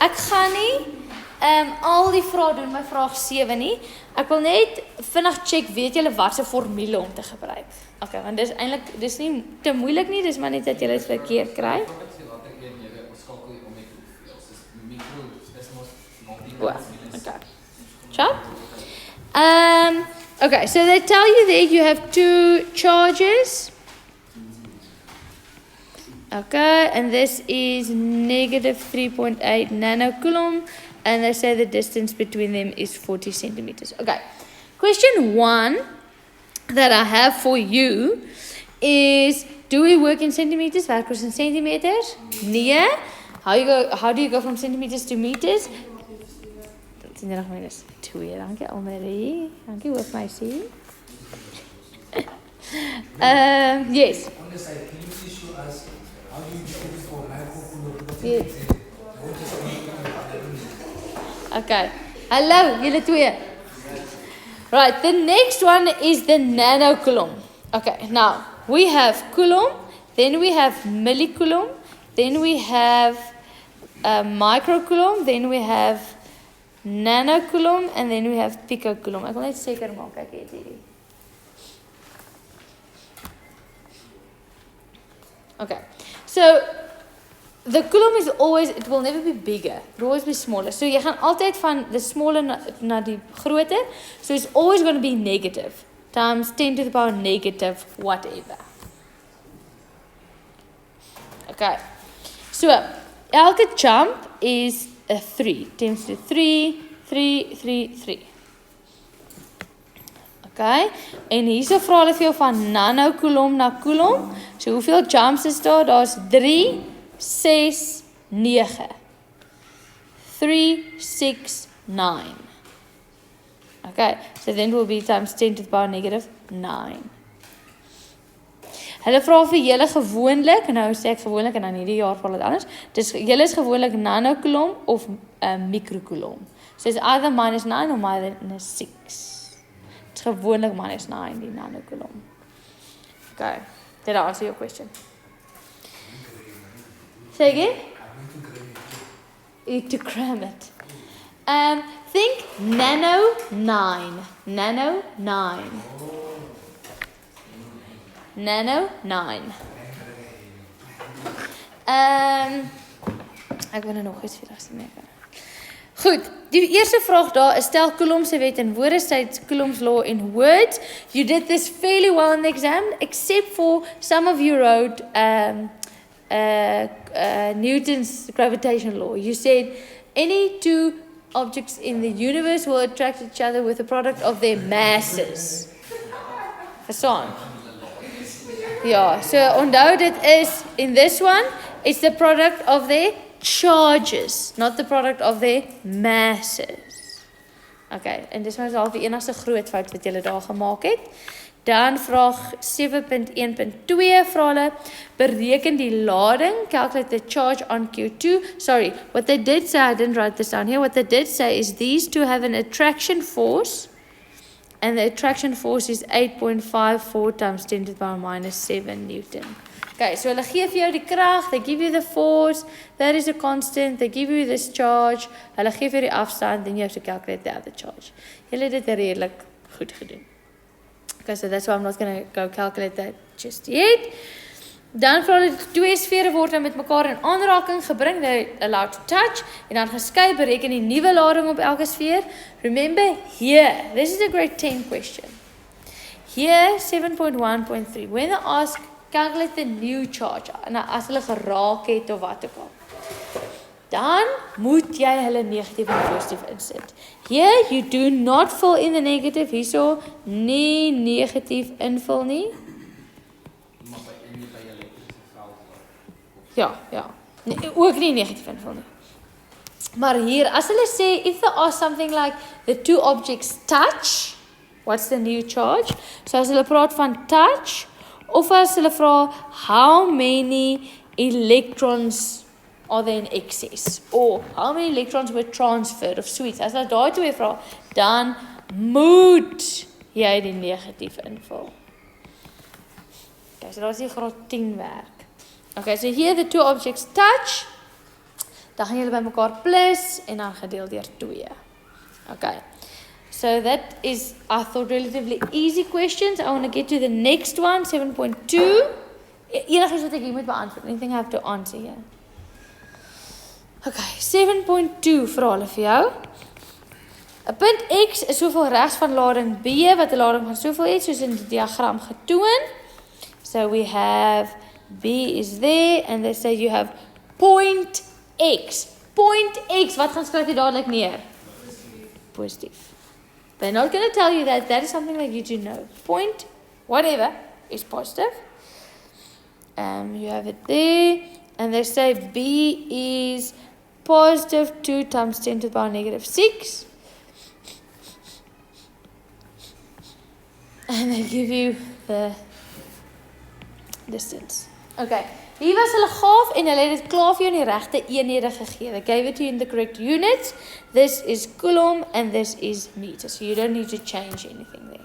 Ek gaan nie al die vrae doen by vraag 7 nie. Ek wil net vinnig check, weet julle wat se formule om te gebruik? Okay, want dis nie te moeilik nie, dis maar net dat julle dit verkeerd kry. Okay. Chat? Okay, so they tell you there you have two charges. Okay, and this is negative 3.8 nanocoulomb, and they say the distance between them is 40 centimeters. Okay, question 1 that I have for you is, do we work in centimeters? Werk ons in centimeters? Nee. How do you go from centimeters to meters? 20 minus 2, dankie Almarie. Dankie hoop my sien. Yes. Yes. Okay. Hallo, julle twee. Right, the next one is the nanocoulomb. Okay, now we have coulomb, then we have millicoulomb, then we have microcoulomb, then we have nanocoulomb, and then we have picocoulomb. Ek wil net seker maak ek het hierdie. Okay, so the coulomb is always, it will never be bigger, it will always be smaller. So jy gaan altyd van the smaller na die groter, so it's always going to be negative, times 10 to the power negative whatever. Okay, so elke jump is a 3, 10 to 3, 3, 3, 3. Okay, en hierso vra hulle vir jou van nanocoulomb na coulomb. So hoeveel jumps is daar? Daar's 3, 6, 9. 3, 6, 9. Okay, so then it will be times 10 to the power negative 9. Hulle vra vir julle gewoonlik, nou sê ek gewoonlik en dan hierdie jaar val dit anders. Dis julle is gewoonlik nanocoulomb of microcoulomb. So it's either minus 9 or minus 6. It's gewoonlik minus 9 die nanocoulomb. Okay, did I answer your question? Say again? To cram it. Think nano 9. Nano 9. Nano 9. Ek wil nog iets vir julle sê. Goed, die eerste vraag daar is stel Coulomb se wet in woorde, states Coulomb's law in words. You did this fairly well in the exam, except for some of you wrote Newton's gravitation law. You said any two objects in the universe will attract each other with the product of their masses. Verstaan? Ja, so onthou dit is, in this one, it's the product of their charges, not the product of their masses. Okay, en dis maar al die enigste groot fout wat julle daar gemaak het. Dan vraag 7.1.2 vra hulle, bereken die lading, calculate the charge on Q2. Sorry, what they did say, I didn't write this down here, what they did say is these two have an attraction force, and the attraction force is 8.54 times 10 to the power minus 7 Newton. Okay, so hulle gee vir jou die krag, they give you the force, that is a constant, they give you this charge, hulle gee vir jou die afstand, then you have to calculate the other charge. Julle het dit redelik goed gedoen. Okay, so that's why I'm not going to go calculate that just yet. Dan vra hulle twee sfere word nou met mekaar in aanraking gebring, they're allowed to touch, en dan geskei bereken die nuwe lading op elke sfeer. Remember here, this is a grade 10 question. Here, 7.1.3, when they ask, calculate the new charge, nou as hulle geraak het of wat ook al, dan moet jy hulle negatief en positief insit. Here, you do not fill in the negative, hierso nie negatief invul nie. Ja, ook nie negatief invul nie. Maar hier, as hulle sê, if they ask something like, the two objects touch, what's the new charge? So as hulle praat van touch, of as hulle vra, how many electrons are there in excess? Or how many electrons were transferred of sweets? As hulle daai twee vra, dan moet jy die negatief invul. Okay, so daar is die graad 10 werk. Okay, so here the two objects touch. dan gaan julle by mekaar plus en dan gedeel deur 2. Okay. So that is, I thought, relatively easy questions. I want to get to the next one, 7.2. Enigiets wat ek hier moet beantwoord. Anything I have to answer here. Okay, 7.2 vra hulle vir jou. 'n punt X is soveel regs van lading B wat 'n lading van soveel het, soos in die diagram getoon. So we have B is there and they say you have point X. Point X, wat gaan skryf jy dadelik neer? Positief. They're not going to tell you that. That is something that you do know. Point, whatever, is positive. You have it there. And they say B is positive 2 times 10 to the power negative 6. And they give you the distance. Okay. Hier was hulle gaaf en hulle het dit klaar vir jou in die regte eenhede gegee. They gave it to you in the correct units. This is coulomb and this is meter. So you don't need to change anything there.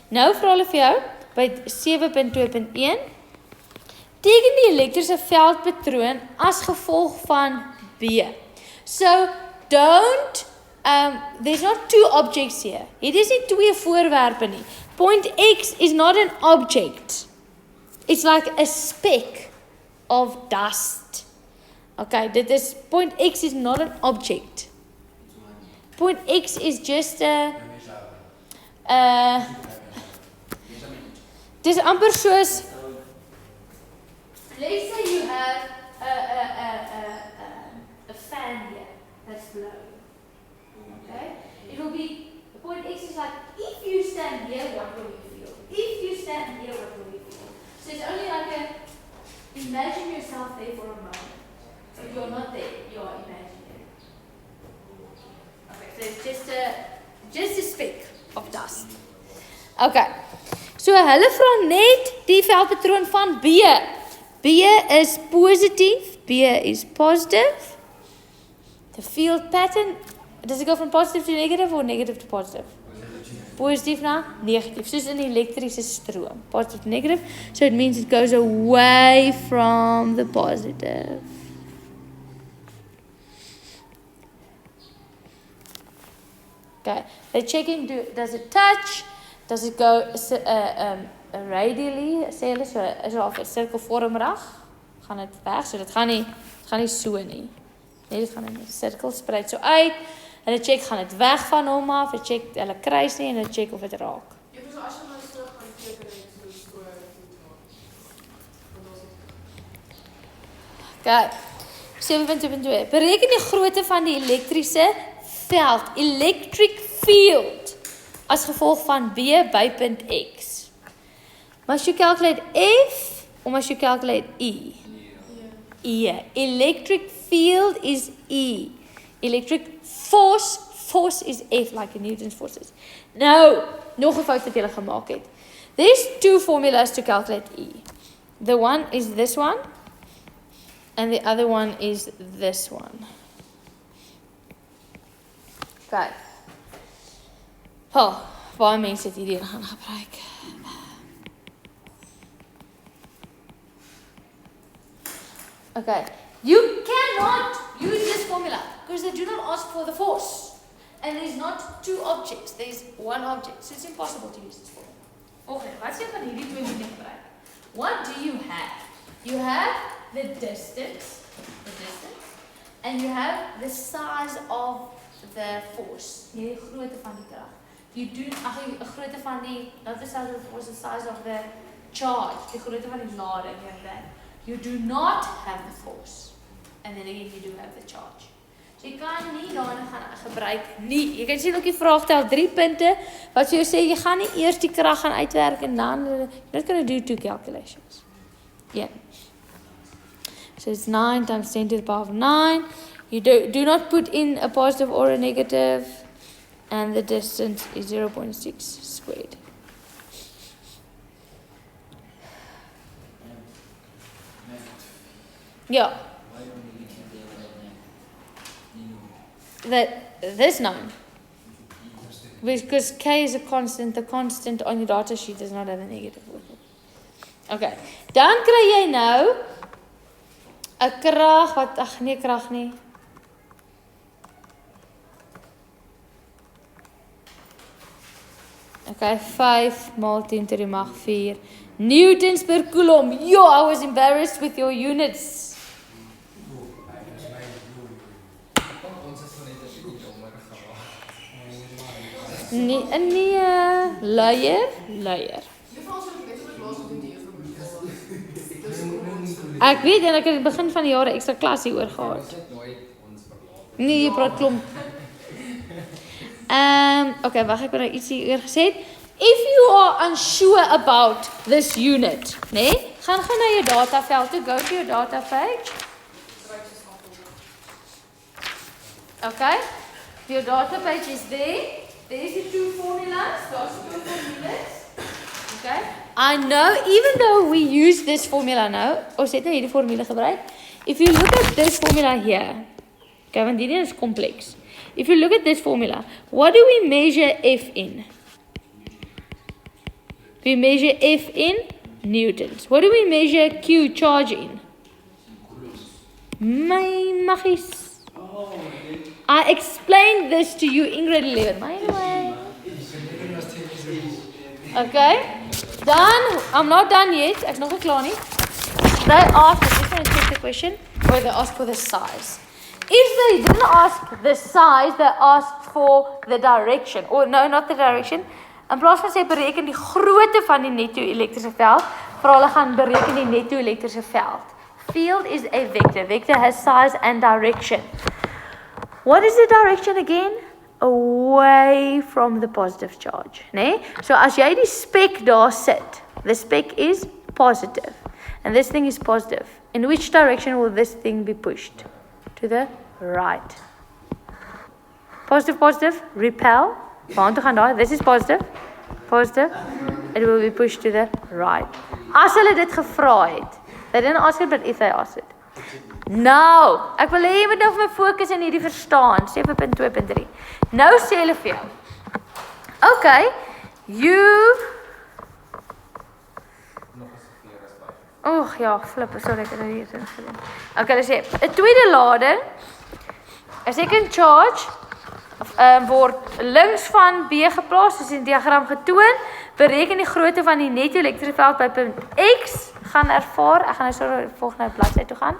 Nou vra hulle vir jou by 7.2.1. Teken die elektriese veldpatroon as gevolg van B. So don't there's not two objects here. Hier is nie twee voorwerpe nie. Point X is not an object. It's like a speck of dust. Okay, point X is not an object. Point X is just dis amper soos, let's say you have a fan here that's blowing. Okay, it will be, point X is like, if you stand here, what will you feel? If you stand here, what will you feel? So it's only like imagine yourself there for a moment. So you're not there, you're imaginary. Okay, so it's just a speck of dust. Okay, so hulle vra net die veldpatroon van B. B is positief, B is positive. The field pattern, does it go from positive to negative or negative to positive? Positief na negatief, soos in elektriese stroom. Positive to negative, so it means it goes away from the positive. Okay, they're checking, does it touch? Does it go radially? Sê hulle so, is of 'n sirkelvormig? Gaan dit weg? So dit gaan nie so nie. Nee, dit gaan in 'n sirkel spruit so uit. Hulle check, gaan dit weg van hom af, hulle check, hulle kruis nie en hulle check of dit raak. Ja, so as jy nou so gaan kyk en so Okay. 7.2. Bereken die grootte van die elektriese veld, electric field, as gevolg van B by punt X. Must you calculate F or must you calculate E? E. Electric field is E. Electric force is F, like in Newton's forces. Nou, nog 'n fout wat julle gemaak het. There's two formulas to calculate E. The one is this one, and the other one is this one. Okay. Baie mense het hierdie gaan gebruik. Okay. You cannot use this formula because they do not ask for the force. And there's not two objects, there's one object. So it's impossible to use this formula. Okay, wat sê van hierdie twee moet jy gebruik? What do you have? You have the distance, and you have the size of the force. Die grootte van die krag. You do, die grootte van die, not the size of the force, the size of the charge. Die grootte van die lading, you do not have the force. And then again, you do have the charge. So jy kan nie daarin gaan gebruik nie. Jy kan sien ook die vraag tel 3 punte wat jy sê jy gaan nie eers die krag gaan uitwerk en dan you're not going to do two calculations. Yeah. So it's 9 times 10 to the power of 9. You do not put in a positive or a negative, and the distance is 0.6 squared. Yeah. This 9. Because K is a constant, the constant on your data sheet does not have a negative with it. Okay. Dan kry jy nou 'n krag wat, krag nie. Okay, 5 maal 10 to die mag 4 newtons per coulomb. Yo, I was embarrassed with your units. Nee, leier. Ek weet en ek het begin van die jare ekstra klasie oor gehad. Nee, jy praat klomp. Okay, wag, ek het nou iets hier gesê. If you are unsure about this unit, gaan na jou dataveld toe, go to your data page. Okay, your data page is there. There's the 2 formulas. There's 2 formulas. Okay. I know, even though we use this formula now, ons het nou hierdie formule gebruik. If you look at this formula here, okay, want hierdie is complex. If you look at this formula, what do we measure F in? We measure F in newtons. What do we measure Q charge in? My maggies. I explained this to you in grade 11, by the way. Okay, done. I'm not done yet. Ek's nog nie klaar nie. They asked, I'm just going to check the question, or they asked for the size. If they didn't ask the size, they asked for the direction. Or no, not the direction. In plaas van sê bereken die grootte van die netto elektriese veld, vir hulle gaan bereken die netto elektriese veld. Field is a vector. Vector has size and direction. What is the direction again? Away from the positive charge. So as jy die spec daar sit, the spec is positive. And this thing is positive. In which direction will this thing be pushed? To the right. Positive, positive, repel. Waartoe gaan daai? This is positive. Positive. It will be pushed to the right. As hulle dit gevra het. They didn't ask it, but if they asked it. Nou, ek wil hê jy moet nou vir my fokus in hierdie verstaan, 7.2.3. Nou sê hulle vir jou. Okay, ja, flip, sorry, ek het nou hier sin gedoen. Okay, hulle sê, 'n tweede lading, a second charge, word links van B geplaas, soos in die diagram getoon, bereken die grootte van die netto elektriese veld by punt X, gaan ervaar, ek gaan nou so volgende bladsy toe gaan.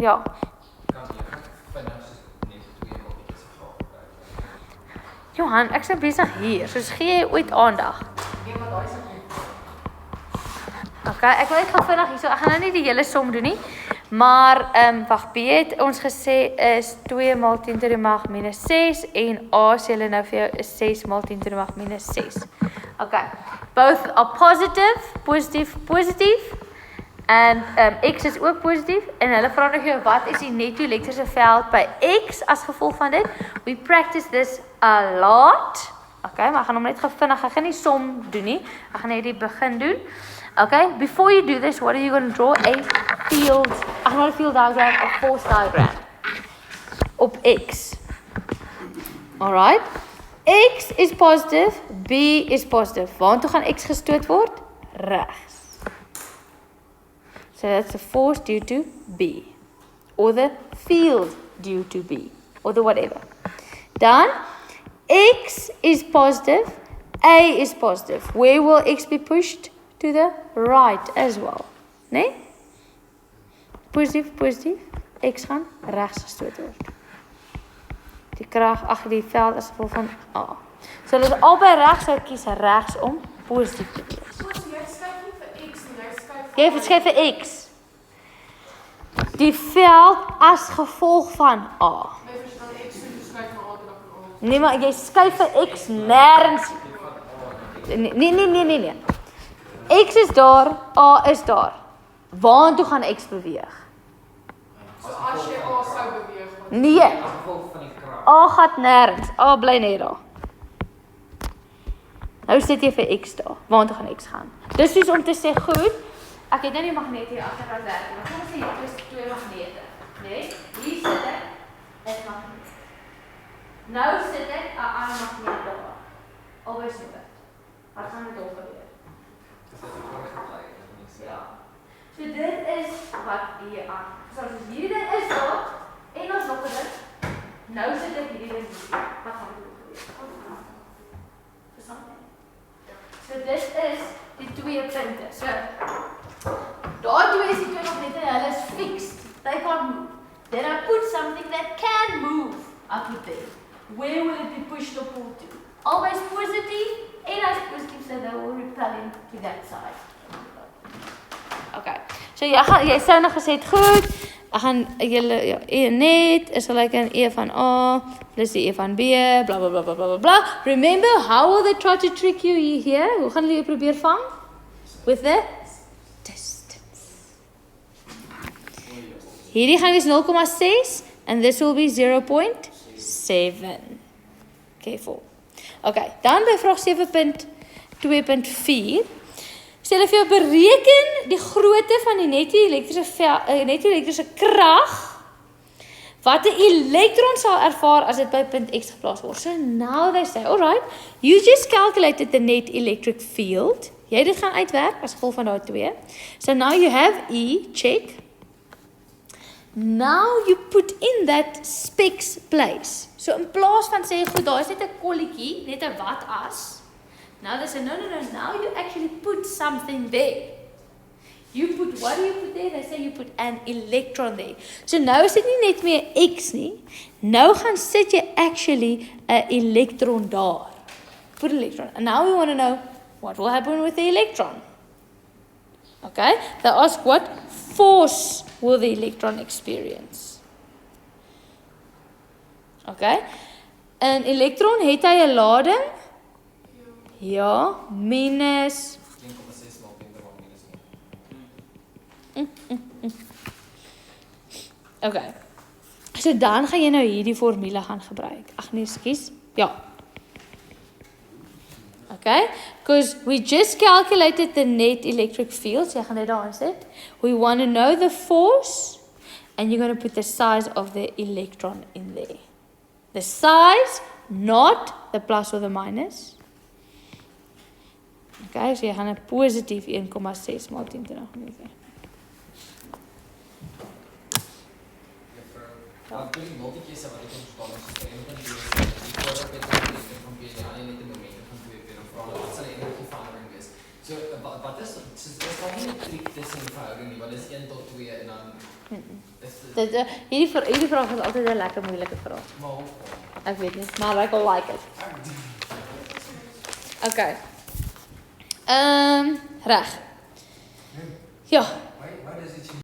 Ja. Johan, ek is besig hier, soos gee jy ooit aandag? Nee, maar daai is okay, ek wil net gou vinnig hierso, ek gaan nou nie die hele som doen nie, maar wag, B het ons gesê is 2 maal 10 to die mag minus 6 en A sê hulle nou vir jou is 6 maal 10 to die mag minus 6. Okay, both are positive, positive, en X is ook positief en hulle vra nog jou wat is die netto elektriese veld by X as gevolg van dit. We practice this a lot. Okay, maar ek gaan hom net vinnig, ek gaan nie som doen nie. Ek gaan net die begin doen. Okay, before you do this, what are you going to draw? A field, not a field diagram, a force diagram op X. Alright, X is positive, B is positive. Waartoe gaan X gestoot word? Regs. So that's the force due to B, or the field due to B, or the whatever. Done. X is positive, A is positive. Where will X be pushed? To the right as well. Nee? Positief, positief. X gaan regs gestoot word. Die krag agter die veld as gevolg van A. So hulle is albei regs, sou kies regs om positief te wees. So jy skryf nie vir X nie, jy skryf Jy skryf vir X. Die veld as gevolg van A. My verstaan X so jy skryf na A te dag van A. Nee, maar jy skryf vir X nêrens. Nee. X is daar, A is daar. Waartoe gaan X beweeg? So as jy A sou beweeg. Nee. A gaan nêrens. A bly net daar. Nou sit jy vir X daar. Waartoe gaan X gaan? Dis soos om te sê, goed, ek het nou die magneet hier agter wat werk. Maar kom ons sê hier is 2 magnete, né? Hier sit ek 'n magneet. Nou sit ek 'n ander magneet daar. Albei so dit. Wat gaan dit opgebeur? Ja. So dit is wat hier aan. So as hierdie ding is daar en ons nog 'n ding. Nou sit ek hierdie ding hier. Wat gaan dit gebeur? Then I put something that can move. I put there. Where will it be pushed or pulled to? Always positive. En as positive, so they will repel him to that side. Okay. So jy sou nog gesê het goed. Ek gaan julle E net is gelyk aan E van A plus die E van B, bla bla bla bla bla bla. Remember, how will they try to trick you here? Hoe gaan hulle jou probeer vang? With the distance. Hierdie gaan wees 0,6 and this will be 0.7. Careful. Okay, dan by vraag 7.2.4 sê hulle vir jou bereken die grootte van die net elektriese krag wat 'n elektron sal ervaar as dit by punt X geplaas word. So now they say, alright, you just calculated the net electric field. Jy het dit gaan uitwerk as gevolg van daai 2. So now you have E, check. Now you put in that specs place. So in plaas van sê, goed, daar is net 'n kolletjie, net 'n watas. Now they say, no, now you actually put something there. You put, what do you put there? They say you put an electron there. So nou is dit nie net meer X nie. Nou gaan sit jy actually 'n electron daar. Put an electron. And now we want to know what will happen with the electron. Okay? They ask what force will the electron experience. Okay? 'n Elektron het hy 'n lading? Ja, minus 1,6 maal 10 ter minus 1. Okay. So dan gaan jy nou hierdie formule gaan gebruik. Ag nee, skus. Ja. Okay? Because we just calculated the net electric field. So jy gaan dit daar sit. We want to know the force and you're going to put the size of the electron in there. The size, not the plus or the minus. Okay, so jy gaan 'n positief 1,6 maal 10 ter minus 1. Ja, die multiplicatie wat ek in totaal geskryf het, die voorbeeld met die van P en net die momente van 2 keer en vra wat sal die energieverhouding wees. So wat is dis al nie 'n trik tussen die verhouding nie, want dit is 1 tot 2 en dan hierdie vraag is altyd 'n lekker moeilike vraag. Maar ek weet nie, maar ek will like it. Okay. Reg. Ja.